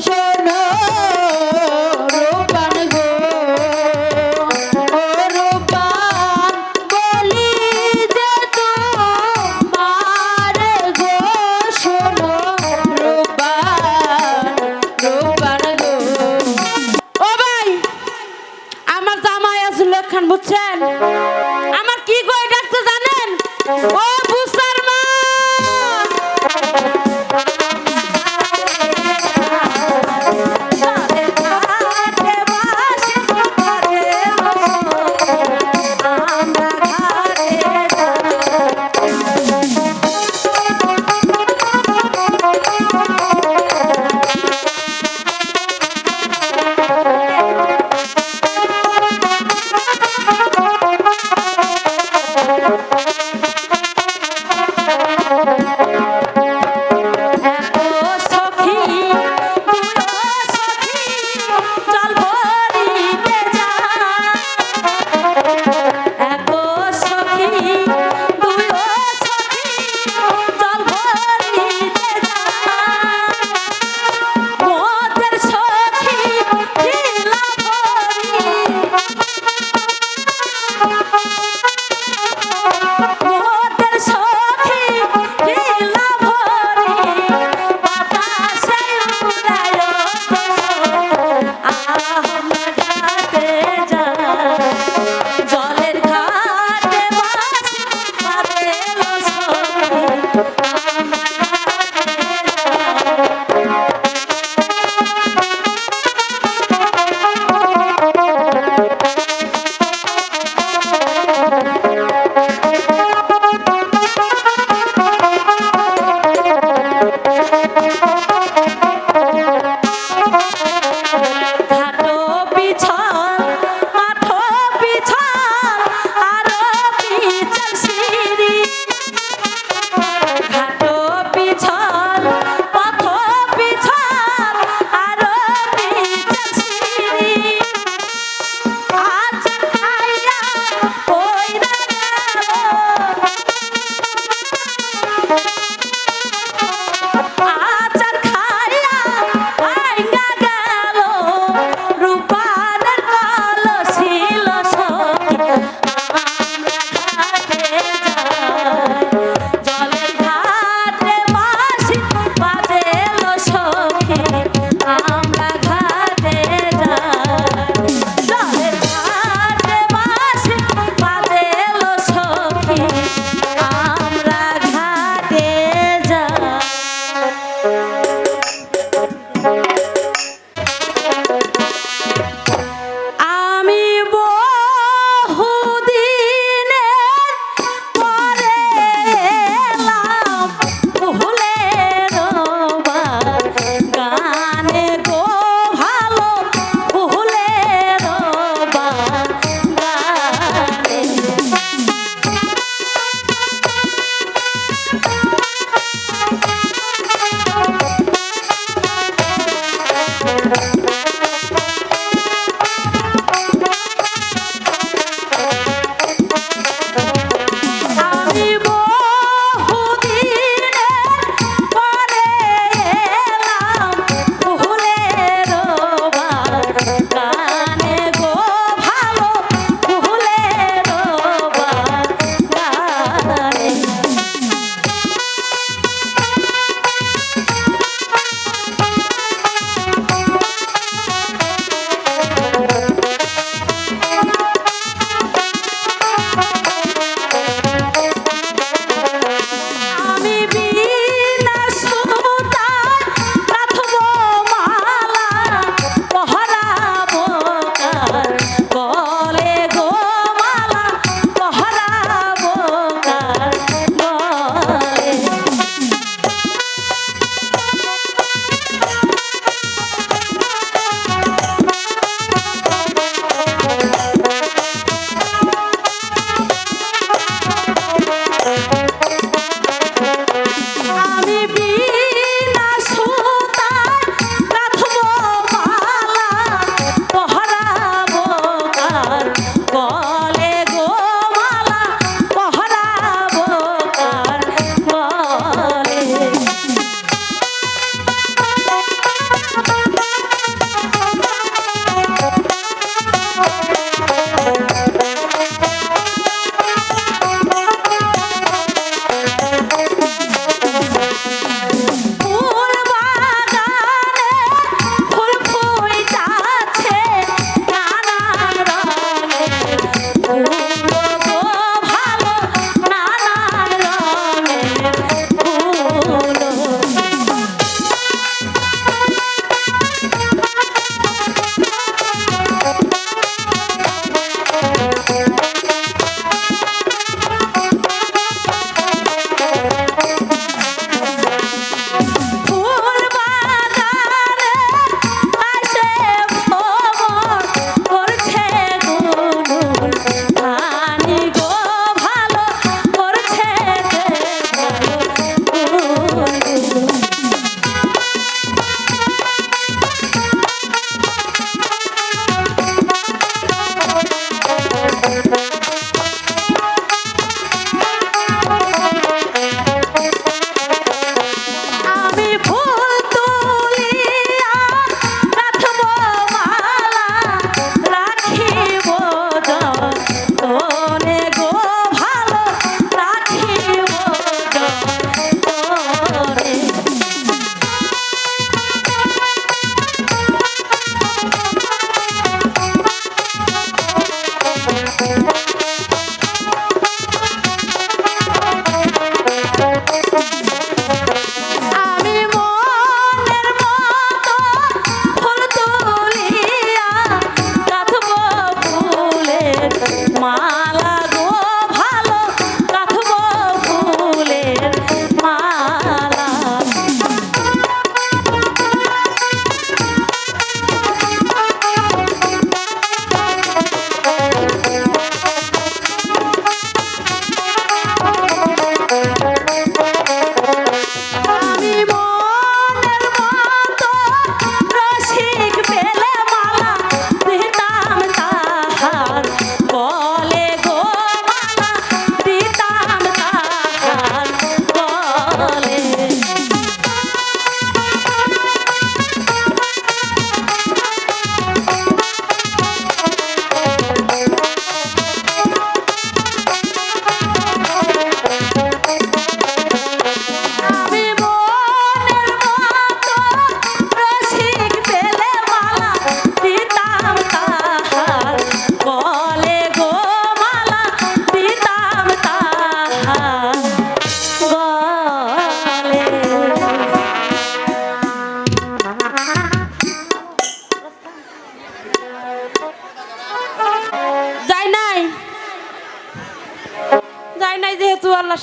শোনো রূপবান গো, ও রূপবান বলি যে তোমার গো, শোনো রূপবান, রূপবান গো। ও ভাই, আমার জামাই আসলে খান বুঝছেন, আমার কি কই ডাকতে জানেন? ও বুসার মা,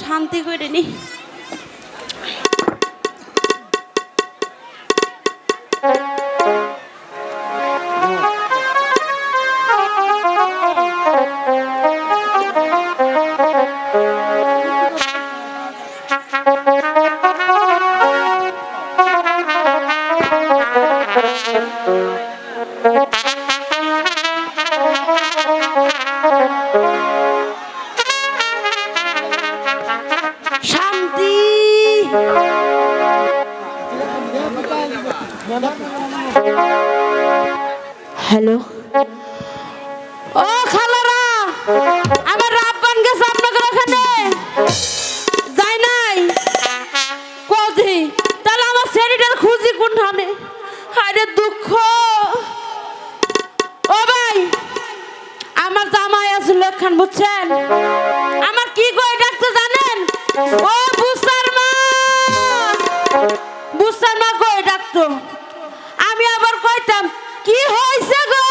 শান্তি করে নি। শান্তি। হ্যালো, ও খালারা, আমার রাব্বান গেছে আপনাদের ওখানে, যাই নাই কোজি, তাহলে আমার শরীরের খুঁজি কোনখানে? আরে দুঃখ। ও ভাই, আমার জামাই আসল খান, বুঝছেন? আমার কি কই ডাকতে জানেন? ও বুসার মা, বুসার মা কই ডাকতো। আমি আবার কইতাম কি হইছে গো?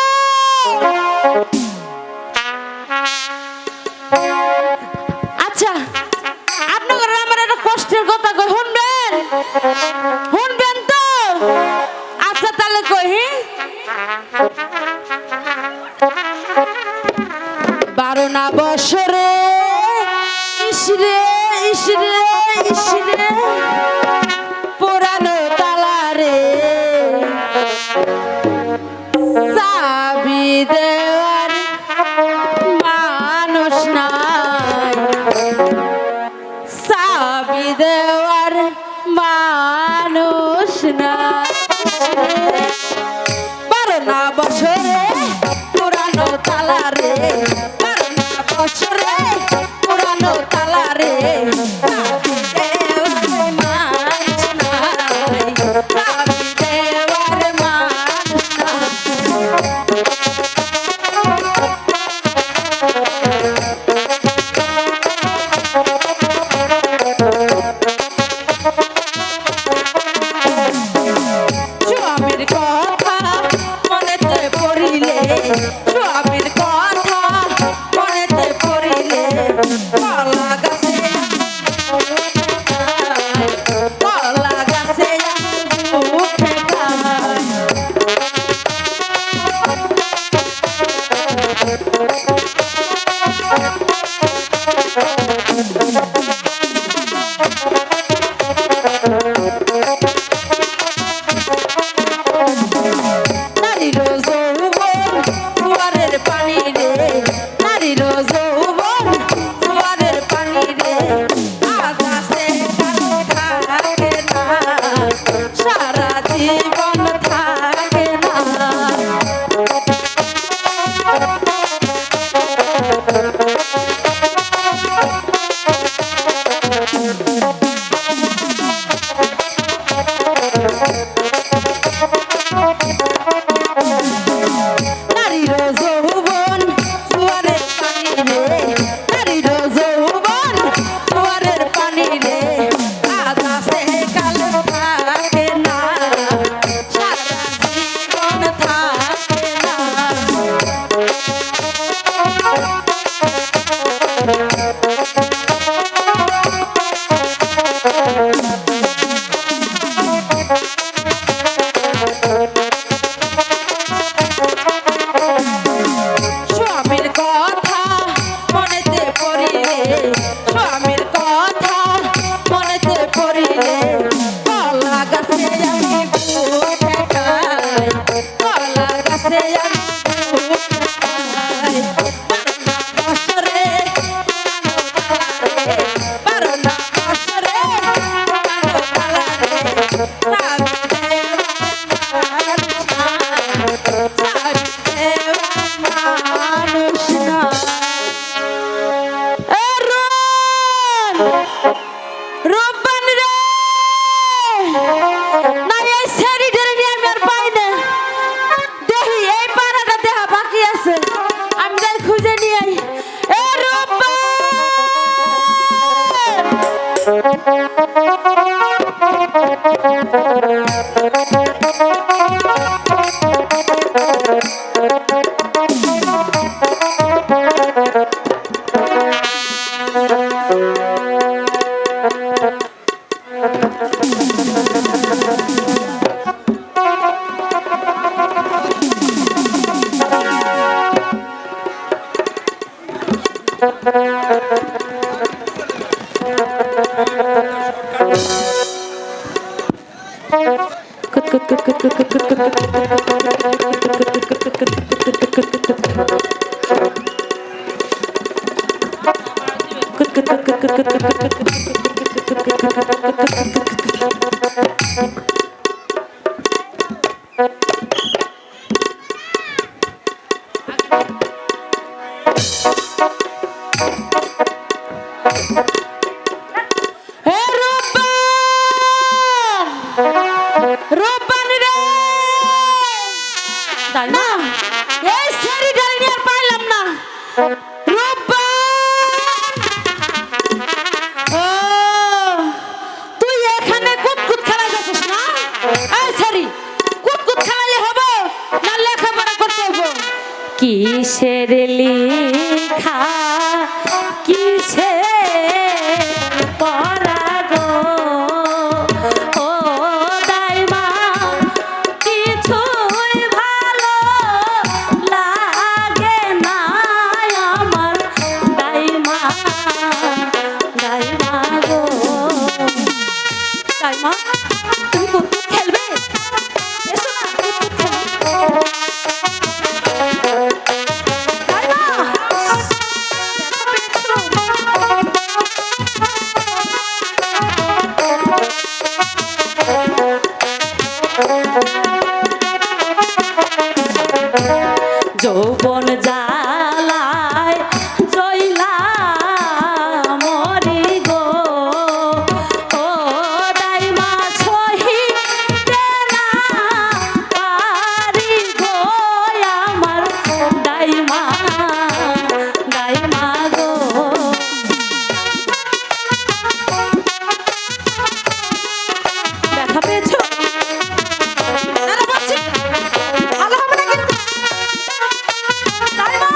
আচ্ছা, আপনাদের আমার একটা কষ্টের কথা কই, শুনবেন? শুনবেন তো? আচ্ছা তাহলে কই, 12 না বছরে ইসরে ইসরে ইসরে পুরানো তালারে চাবি দেওয়ার মানুষ নাই, চাবি দেওয়ার মানুষ নাই। 12 না বছরে পুরানো তালারে, 12 না বছরে পুরানো তালারে চাবি দেওয়ার মানুষ নাই, চাবি দেওয়ার মানুষ নাই। স্বামীর কথা মনেতে পড়িলে, স্বামীর কথা মনেতে পড়িলে কলা গাছে, কলা গাছে উঠে খায়। নারীর যৌবন জোয়ারের পানি রে, নারীর যৌবন জোয়ারের পানি রে, আকাশে কালো থাকে না, সারা জীবন থাকে না। নারীর যৌবন জোয়ারের পানি রে, নারীর যৌবন জোয়ারের পানি রে, আকাশে কালো থাকে না, সারা জীবন থাকে না। রূপবানি রে তাই না এই সেরি ডালিনি আর পাইলাম না রূপবান ও তুই এখানে কুতকুত খেলা যাচ্ছিস না এই সেরি কুতকুত খেলালে হবে না লেখাপড়া করতে হবে কিসের লেখা কিসের পড়া গো ও দাইমা কিছুই ভালো লাগে না আমার দাইমা দাইমা গো দাইমা তুমি কুতকুত খেলবে এসো না কুতকুত যৌবন জালায় জয়লা মরি গো ও দাইমা সহিতে না পারি গো আমার দাইমা দাইমা গো ব্যথা পেয়েছো আরে বাচ্চি ভালো হবে না কিন্তু দাইমা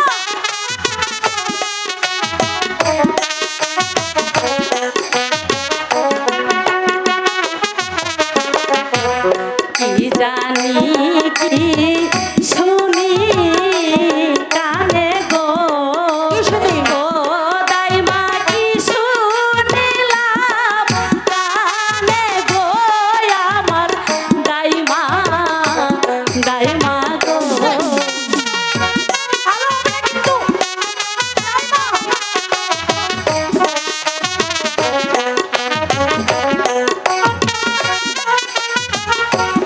কি জানি কি শুনি কানে গো গো দাইমা কি শুনিলাম কানে গো আমার দাইমা দাইমা গো ভালো হবে না কিন্তু দাইমা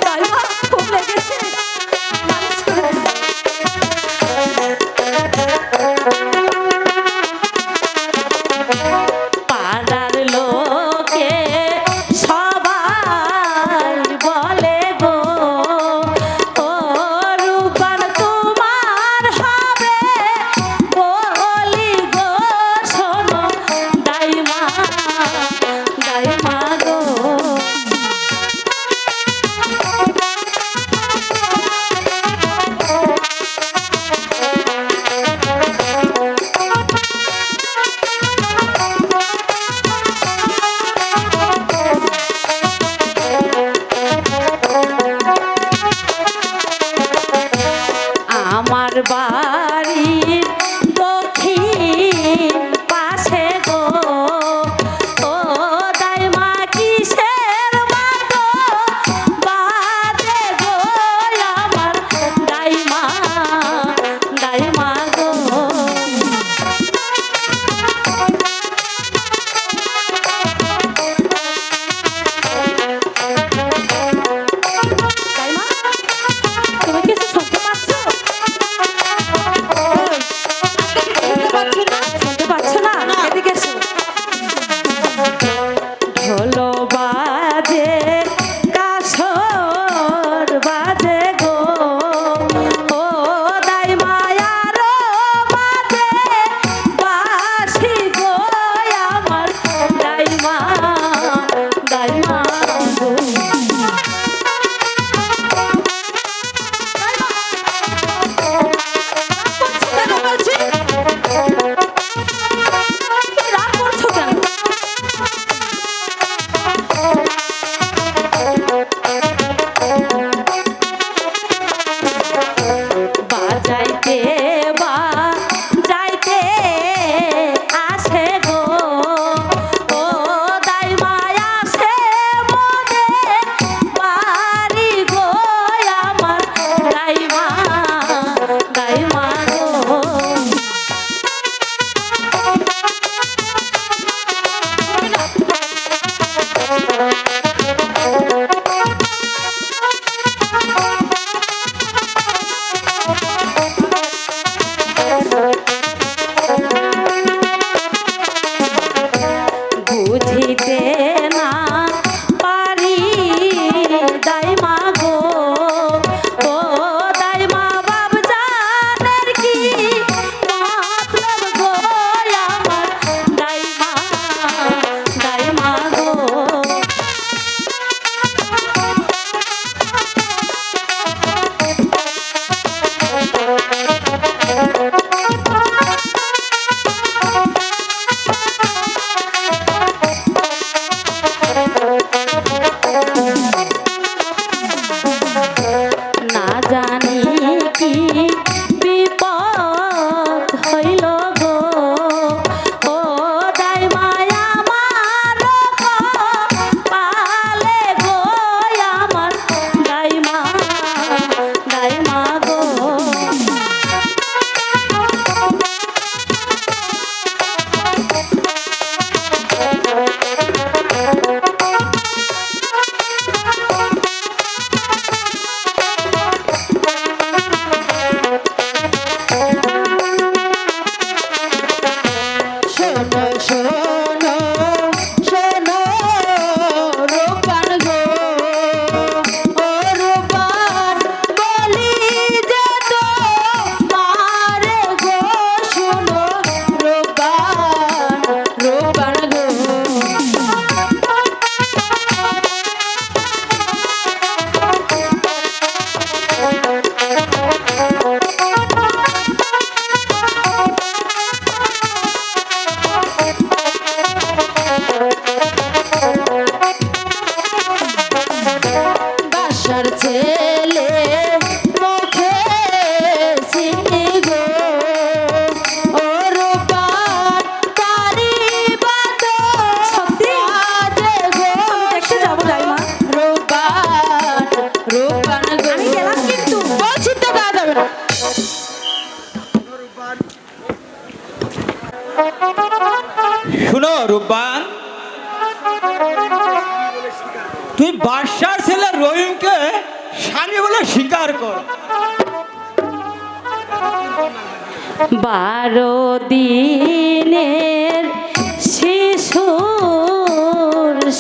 দাইমা খুব লেগেছে রূপবান, তুই বাদশার ছেলে রহিমকে স্বামী বলে স্বীকার কর। 12 দিনের শিশুর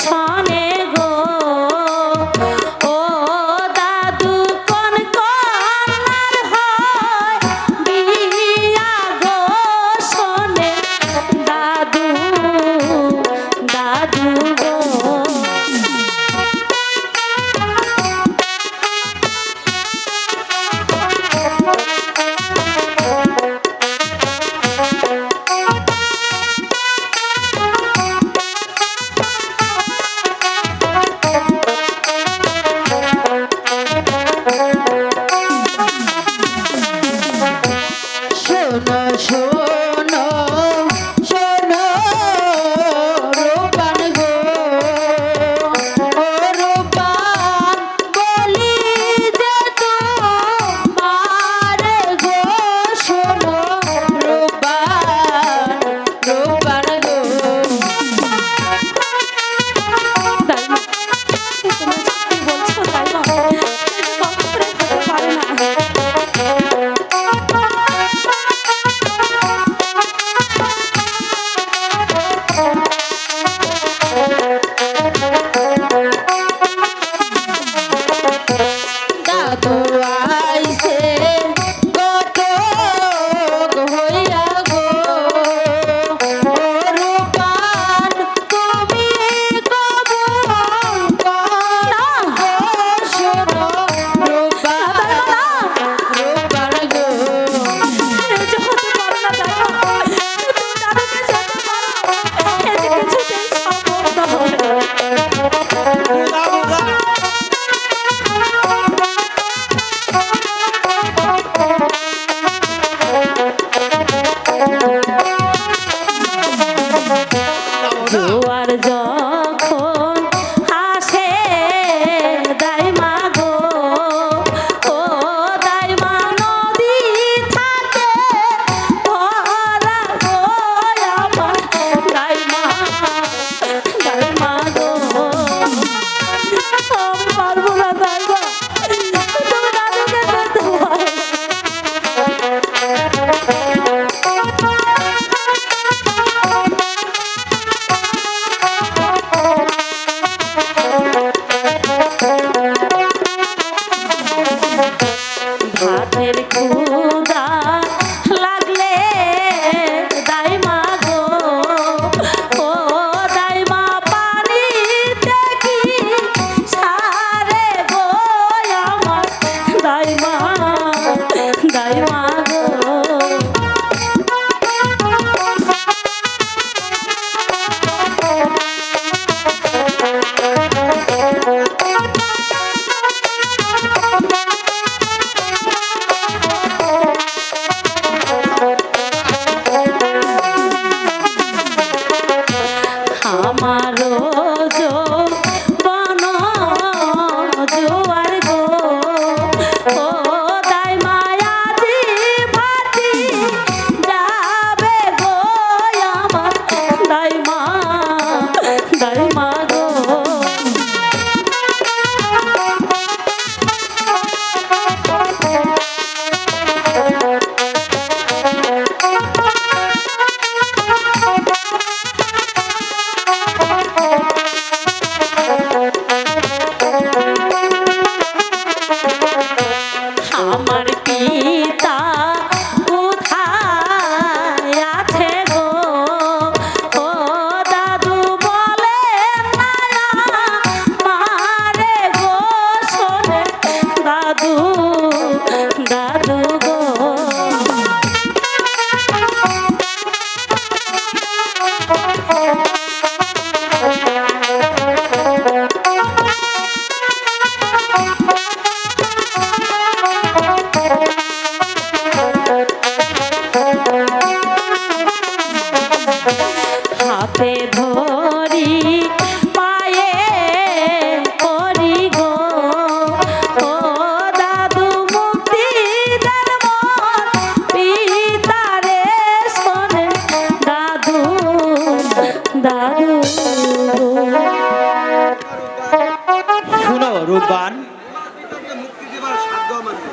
সনে গো, ও দাদু কোন কন্যার হয় বিয়া গো, শোনে দাদু দাদু গো। জোয়ার যখন আসে দাইমা গো, ও দাইমা নদী থাকে ভরা গো, আমার দাইমা দাইমা গো। আমি পারবো না দাইমা, তুমি দাদুকে যেতে পারো। ভাতের ক্ষুধা লাগলে দাইমা গো, ও দাইমা পানিতে কি সারে গো, আমার দাইমা দাইমা গো। আমারও বন জোয়ার গো, ও দাইমা আজি ভাতি যাবে গো, আমার দাইমা দাইমা গো। আমার পিতা কোথায় আছে গো, ও দাদু বলে না মারে গো, শোনে দাদু দাদু গো।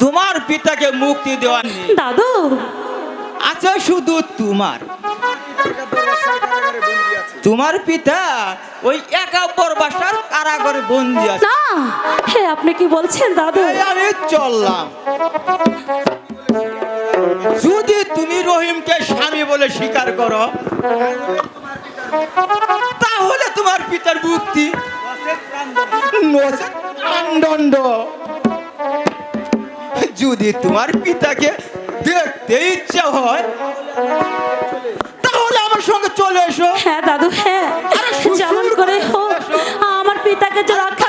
তোমার পিতাকে মুক্তি দেওয়ার নেই, দাদু আচ্ছা শুধু তোমার পিতা ওই 71 বাসার কারাগারে বন্দি আছে। না, হে আপনি কি বলছেন দাদু? এই আমি চললাম। যদি তুমি রহিমকে স্বামী বলে স্বীকার করো তাহলে তোমার পিতার মুক্তি, নচেৎ প্রাণদণ্ড। যদি তোমার পিতাকে দেখতে ইচ্ছা হয় তাহলে আমার সঙ্গে চলে এসো। হ্যাঁ দাদু, হ্যাঁ, আরে শ্বশুর যেমন করে হোক আমার পিতাকে যে রক্ষা